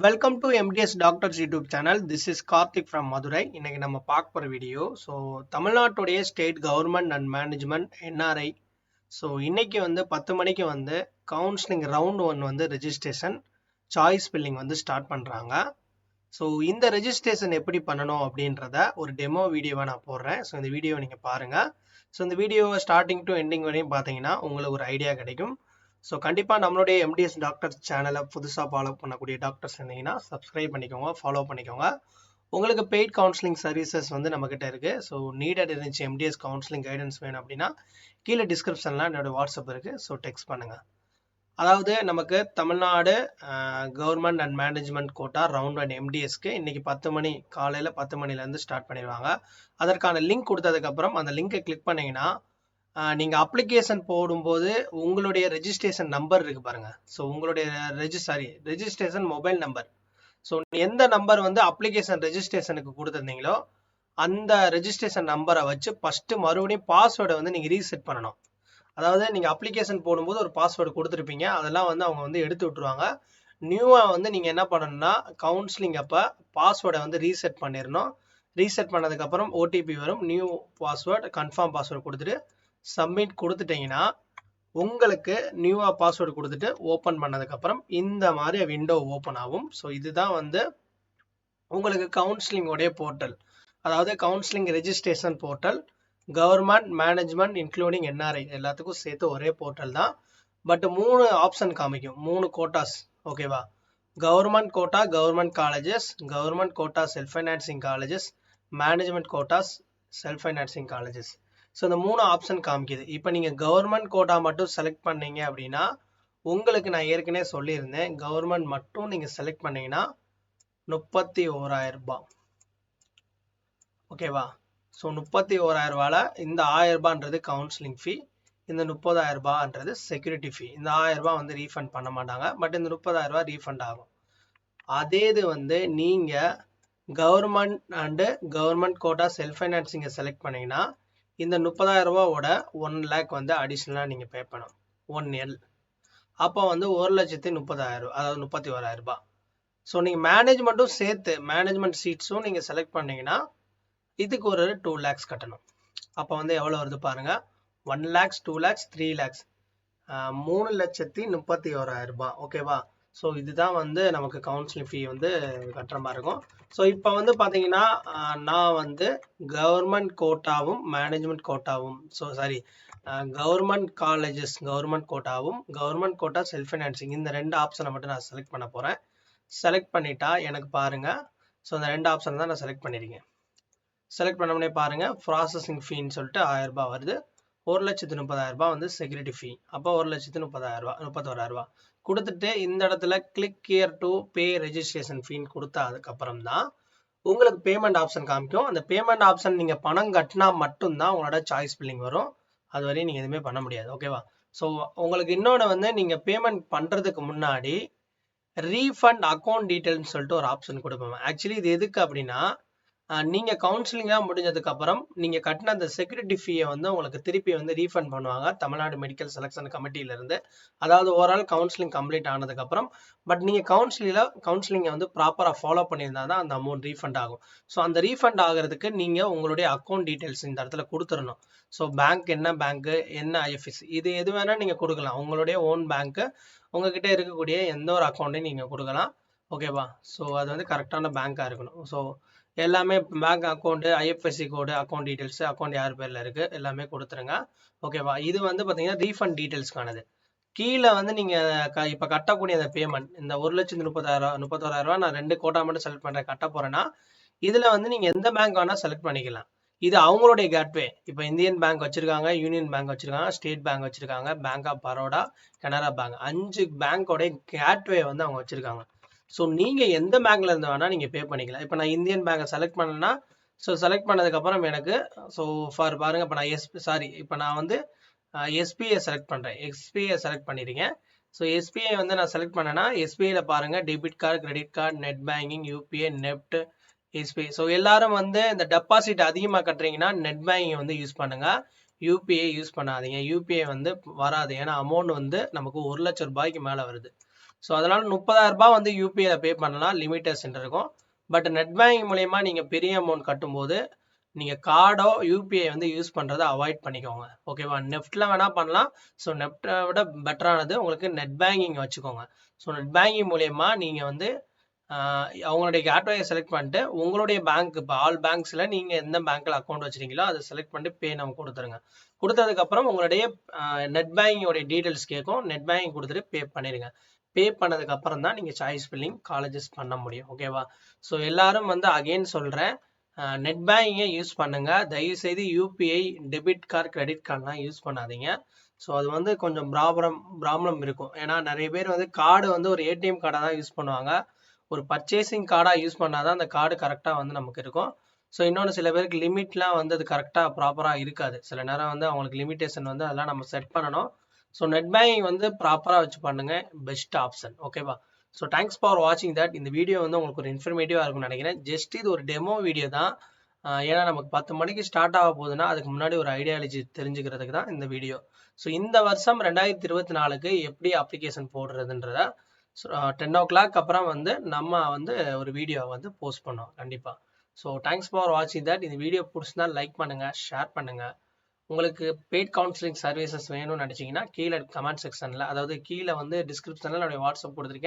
Welcome to MDS doctors YouTube channel. This is Karthik from Madurai. இன்னைக்கு நம்ம பார்க்க போகிற வீடியோ தமிழ்நாட்டுடைய state government and management NRI. இன்னைக்கு 10 மணிக்கு counselling round 1 registration choice filling start பண்ணுறாங்க. இந்த ரெஜிஸ்ட்ரேஷன் எப்படி பண்ணணும் அப்படின்றத ஒரு டெமோ வீடியோவை நான் போடுறேன். இந்த வீடியோவை நீங்கள் பாருங்கள். இந்த வீடியோவை ஸ்டார்டிங் டு எண்டிங் வரையும் பார்த்தீங்கன்னா உங்களுக்கு ஒரு ஐடியா கிடைக்கும். கண்டிப்பாக நம்மளுடைய எம்டிஎஸ் டாக்டர்ஸ் சேனலை புதுசாக ஃபாலோ பண்ணக்கூடிய டாக்டர்ஸ் இருந்தீங்கன்னா சப்ஸ்கிரைப் பண்ணிக்கோங்க, ஃபாலோ பண்ணிக்கோங்க. உங்களுக்கு பெய்ட் கவுன்சிலிங் சர்வீசஸ் நம்மக்கிட்ட இருக்குது. நீடட் இருந்துச்சு எம்டிஎஸ் கவுன்சிலிங் கைடன்ஸ் வேணும் அப்படின்னா கீழே டிஸ்கிரிப்ஷனில் என்னோட வாட்ஸ்அப் இருக்குது. டெக்ஸ்ட் பண்ணுங்கள். அதாவது நமக்கு Tamil Nadu government and management quota round 1 எம்டிஎஸ்க்கு இன்றைக்கி 10 மணி காலையில் 10 மணிலேருந்து ஸ்டார்ட் பண்ணிடுவாங்க. அதற்கான லிங்க் கொடுத்ததுக்கப்புறம் அந்த லிங்கை கிளிக் பண்ணிங்கன்னா நீங்கள் அப்ளிகேஷன் போடும்போது உங்களுடைய ரெஜிஸ்ட்ரேஷன் நம்பர் இருக்குது பாருங்கள். உங்களுடைய ரெஜிஸ்ட்ரேஷன் மொபைல் நம்பர். எந்த நம்பர் அப்ளிகேஷன் ரெஜிஸ்ட்ரேஷனுக்கு கொடுத்துருந்தீங்களோ அந்த ரெஜிஸ்ட்ரேஷன் நம்பரை வச்சு ஃபஸ்ட்டு மறுபடியும் பாஸ்வேர்டை நீங்கள் ரீசெட் பண்ணணும். அதாவது நீங்கள் அப்ளிகேஷன் போடும்போது ஒரு பாஸ்வேர்டு கொடுத்துருப்பீங்க, அதெல்லாம் அவங்க எடுத்து விட்ருவாங்க. நியூவாக நீங்கள் என்ன பண்ணணும்னா கவுன்சிலிங் அப்போ பாஸ்வேர்டை ரீசெட் பண்ணிடணும். ரீசெட் பண்ணதுக்கப்புறம் ஓடிபி வரும். நியூ பாஸ்வேர்டு கன்ஃபார்ம் பாஸ்வேர்டு கொடுத்துட்டு சப்மிட் கொடுத்துட்டீங்கன்னா உங்களுக்கு நியூவாக பாஸ்வேர்டு கொடுத்துட்டு ஓப்பன் பண்ணதுக்கப்புறம் இந்த மாதிரி விண்டோ ஓப்பன் ஆகும். இதுதான் உங்களுக்கு கவுன்சிலிங்கோடைய போர்ட்டல். அதாவது counselling registration portal. Government management including NRI எல்லாத்துக்கும் சேர்த்து ஒரே போர்ட்டல் தான். பட் 3 ஆப்ஷன் காமிக்கும், 3 கோட்டாஸ். ஓகேவா? Government quota government colleges, government quota self financing colleges, management quotas self financing colleges. இந்த 3 ஆப்ஷன் காமிக்குது. இப்போ நீங்கள் கவர்மெண்ட் கோட்டா மட்டும் செலக்ட் பண்ணீங்க அப்படின்னா உங்களுக்கு நான் ஏற்கனவே சொல்லியிருந்தேன், கவர்மெண்ட் மட்டும் நீங்கள் செலக்ட் பண்ணீங்கன்னா 31,000 ரூபாய். ஓகேவா? 31,000 ரூபாயில் இந்த 1000 ரூபான்றது கவுன்சிலிங் ஃபீ, இந்த 30,000 ரூபான்றது செக்யூரிட்டி ஃபீ. இந்த 1000 ரூபாய் ரீஃபண்ட் பண்ண மாட்டாங்க, பட் இந்த 30,000 ரூபாய் ரீஃபண்ட் ஆகும். அதே இது நீங்கள் government and government quota self ஃபைனான்சிங்கை செலக்ட் பண்ணீங்கன்னா இந்த 30,000 ரூபாவோட 1 லேக் அடிஷ்னலாக நீங்கள் பே பண்ணணும். 1L. அப்போ 1,30,000, அதாவது 31,000 ரூபாய். நீங்கள் மேனேஜ்மெண்ட்டும் சேர்த்து மேனேஜ்மெண்ட் சீட்ஸும் நீங்கள் செலக்ட் பண்ணீங்கன்னா இதுக்கு ஒரு 2 லேக்ஸ் கட்டணும். அப்போ எவ்வளோ வருது பாருங்கள். 1 லேக்ஸ், 2 லேக்ஸ், 3 லேக்ஸ், 3,31,000 ரூபாய். ஓகேவா? இதுதான் நமக்கு கவுன்சிலிங் ஃபீ கட்டுற மாதிரி இருக்கும். இப்போ பார்த்தீங்கன்னா நான் கவர்மெண்ட் கோட்டாவும் மேனேஜ்மெண்ட் கோட்டாவும் கவர்மெண்ட் காலேஜஸ் கவர்மெண்ட் கோட்டாவும் கவர்மெண்ட் கோட்டா செல்ஃப் ஃபைனான்சிங் இந்த 2 ஆப்ஷனை மட்டும் நான் செலக்ட் பண்ண போகிறேன். செலக்ட் பண்ணிட்டா எனக்கு பாருங்கள். இந்த 2 ஆப்ஷன் தான் நான் செலக்ட் பண்ணியிருக்கேன். செலக்ட் பண்ணோடனே பாருங்கள், ப்ராசஸிங் ஃபீன்னு சொல்லிட்டு 1000 ரூபாய் வருது. 1,30,000 ரூபாய் செக்யூரிட்டி ஃபீ. அப்போ 1,30,000 ரூபாய் கொடுத்துட்டு இந்த இடத்துல click here to pay registration ஃபீன்னு கொடுத்தா அதுக்கப்புறம் தான் உங்களுக்கு பேமெண்ட் ஆப்ஷன் காமிக்கும். அந்த பேமெண்ட் ஆப்ஷன் நீங்கள் பணம் கட்டினா மட்டும்தான் உங்களோட சாய்ஸ் ஃபில்லிங் வரும். அது வரையும் நீங்கள் எதுவுமே பண்ண முடியாது. ஓகேவா? உங்களுக்கு இன்னொன்று நீங்கள் பேமெண்ட் பண்ணுறதுக்கு முன்னாடி ரீஃபண்ட் அக்கௌண்ட் டீட்டெயில்னு சொல்லிட்டு ஒரு ஆப்ஷன் கொடுப்போம். ஆக்சுவலி இது எதுக்கு அப்படின்னா நீங்கள் கவுன்சிலிங்காக முடிஞ்சதுக்கப்புறம் நீங்கள் கட்டின அந்த செக்யூரிட்டி ஃபீயை உங்களுக்கு திருப்பி ரீஃபண்ட் பண்ணுவாங்க தமிழ்நாடு மெடிக்கல் செலெக்ஷன் கமிட்டியிலேருந்து. அதாவது ஓவரால் கவுன்சிலிங் கம்ப்ளீட் ஆனதுக்கப்புறம். பட் நீங்கள் கவுன்சிலிங்கை ப்ராப்பராக ஃபாலோ பண்ணியிருந்தால் தான் அந்த அமௌண்ட் ரீஃபண்ட் ஆகும். அந்த ரீஃபண்ட் ஆகிறதுக்கு நீங்கள் உங்களுடைய அக்கௌண்ட் டீட்டெயில்ஸ் இந்த இடத்துல கொடுத்துடணும். பேங்க் என்ன பேங்க்கு, என்ன ஐஎஃப்எஸ்சி, இது எது வேணால் நீங்கள் கொடுக்கலாம். உங்களுடைய ஓன் பேங்க்கு, உங்ககிட்ட இருக்கக்கூடிய எந்த ஒரு அக்கௌண்ட்டையும் நீங்கள் கொடுக்கலாம். ஓகேவா? அது கரெக்டான பேங்காக இருக்கணும். எல்லாமே பேங்க் அக்கௌண்ட்டு, ஐஎஃப்எஸ்சி கோடு, அக்கௌண்ட் டீட்டெயில்ஸ், அக்கௌண்ட் யார் பேரில் இருக்குது எல்லாமே கொடுத்துருங்க. ஓகேவா? இது பார்த்தீங்கன்னா ரீஃபண்ட் டீட்டெயில்ஸ்க்கானது. கீழே நீங்கள் இப்போ கட்டக்கூடிய அந்த பேமெண்ட், இந்த 1,30,000 ரூபா நான் 2 கோட்டா மட்டும் செலக்ட் பண்ணுறேன் கட்ட போகிறேன்னா இதில் நீங்கள் எந்த பேங்க் வேணால் செலக்ட் பண்ணிக்கலாம். இது அவங்களுடைய கேட்வே. இப்போ இந்தியன் பேங்க் வச்சுருக்காங்க, யூனியன் பேங்க் வச்சுருக்காங்க, ஸ்டேட் பேங்க் வச்சுருக்காங்க, Bank of Baroda, Canara Bank, 5 பேங்க்கோடைய கேட்வே அவங்க வச்சுருக்காங்க. நீங்கள் எந்த பேங்க்ல இருந்து வேணால் நீங்கள் பே பண்ணிக்கலாம். இப்போ நான் இந்தியன் பேங்கை செலக்ட் பண்ணேன்னா செலக்ட் பண்ணதுக்கப்புறம் எனக்கு ஃபார் பாருங்கள், இப்போ நான் எஸ்பிஐ செலக்ட் பண்ணுறேன். எஸ்பிஐ செலக்ட் பண்ணியிருக்கேன். எஸ்பிஐ நான் செலக்ட் பண்ணேன்னா எஸ்பிஐயில் பாருங்கள் debit card, credit card, net banking, UPI, NEFT, SBI. எல்லாரும் இந்த டெபாசிட் அதிகமாக கட்டுறீங்கன்னா நெட் பேங்கிங் யூஸ் பண்ணுங்கள். யூபிஐ யூஸ் பண்ணாதீங்க. யூபிஐ வராது. ஏன்னா அமௌண்ட் நமக்கு 1,00,000 ரூபாய்க்கு மேலே வருது. ஸோ அதனால 30,000 ரூபாய் வந்து யூபிஐல பே பண்ணலாம், லிமிட்டேஷன் இருக்கும். பட் நெட் பேங்கிங் மூலயமா நீங்க பெரிய அமௌண்ட் கட்டும்போது நீங்க கார்டோ யூபிஐ வந்து யூஸ் பண்றதை அவாய்ட் பண்ணிக்கோங்க. ஓகேவா? நெஃப்ட்ல வேணா பண்ணலாம். ஸோ நெஃப்ட்டை விட பெட்டரானது உங்களுக்கு நெட் பேங்கிங் வச்சுக்கோங்க. ஸோ நெட் பேங்கிங் மூலயமா நீங்க வந்து அவங்களுடைய கேட்வேயை செலக்ட் பண்ணிட்டு உங்களுடைய பேங்க் இப்போ ஆல் பேங்க்ஸில் நீங்கள் எந்த பேங்க்கில் அக்கௌண்ட் வச்சுருக்கீங்களோ அதை செலக்ட் பண்ணிட்டு பே நம்ம கொடுத்துருங்க. கொடுத்ததுக்கப்புறம் உங்களுடைய நெட் பேங்கிங்கோடைய டீட்டெயில்ஸ் கேட்கும். நெட் பேங்கிங் கொடுத்துட்டு பே பண்ணிடுங்க. பே பண்ணதுக்கப்புறம் தான் நீங்கள் சாய்ஸ் ஃபில்லிங் காலேஜஸ் பண்ண முடியும். ஓகேவா? ஸோ எல்லாரும் வந்து அகெயின் சொல்கிறேன், நெட் பேங்கிங்கை யூஸ் பண்ணுங்க. தயவுசெய்து யூபிஐ டெபிட் கார்டு கிரெடிட் கார்டெலாம் யூஸ் பண்ணாதீங்க. ஸோ அது வந்து கொஞ்சம் ப்ராப்ளம் இருக்கும். ஏன்னா நிறைய பேர் வந்து கார்டு வந்து ஒரு ஏடிஎம் கார்டாக தான் யூஸ் பண்ணுவாங்க. ஒரு பர்ச்சேசிங் கார்டாக யூஸ் பண்ணாதான் அந்த கார்டு கரெக்டாக வந்து நமக்கு இருக்கும். ஸோ இன்னொன்று சில பேருக்கு லிமிட்லாம் வந்து அது கரெக்டாக ப்ராப்பராக இருக்காது. சில நேரம் வந்து அவங்களுக்கு லிமிட்டேஷன் வந்து அதெல்லாம் நம்ம செட் பண்ணணும். ஸோ நெட் பேங்கிங் வந்து ப்ராப்பராக வச்சு பண்ணுங்க, பெஸ்ட் ஆப்ஷன். ஓகேவா? ஸோ தேங்க்ஸ் ஃபார் வாட்சிங் தட். இந்த வீடியோ வந்து உங்களுக்கு ஒரு இன்ஃபர்மேட்டிவாக இருக்கும்னு நினைக்கிறேன். ஜஸ்ட் இது ஒரு டெமோ வீடியோ தான். ஏன்னா நமக்கு 10 மணிக்கு ஸ்டார்ட் ஆக போகுதுன்னா அதுக்கு முன்னாடி ஒரு ஐடியாலஜி தெரிஞ்சுக்கிறதுக்கு தான் இந்த வீடியோ. ஸோ இந்த வருஷம் 2024க்கு எப்படி அப்ளிகேஷன் போடுறதுன்றத 10 o'clock அப்புறம் வந்து நம்ம வந்து ஒரு வீடியோ வந்து போஸ்ட் பண்ணோம் கண்டிப்பாக. ஸோ தேங்க்ஸ் ஃபார் வாட்சிங் தட். இந்த வீடியோ பிடிச்சிருந்தா லைக் பண்ணுங்கள், ஷேர் பண்ணுங்கள். உங்களுக்கு பெய்ட் கவுன்சிலிங் சர்வீசஸ் வேணும்னு நினச்சிங்கன்னா கீழே கமெண்ட் செக்ஷனில், அதாவது கீழே வந்து டிஸ்கிரிப்ஷனில் என்னுடைய வாட்ஸ்அப் கொடுத்துருக்கேன்.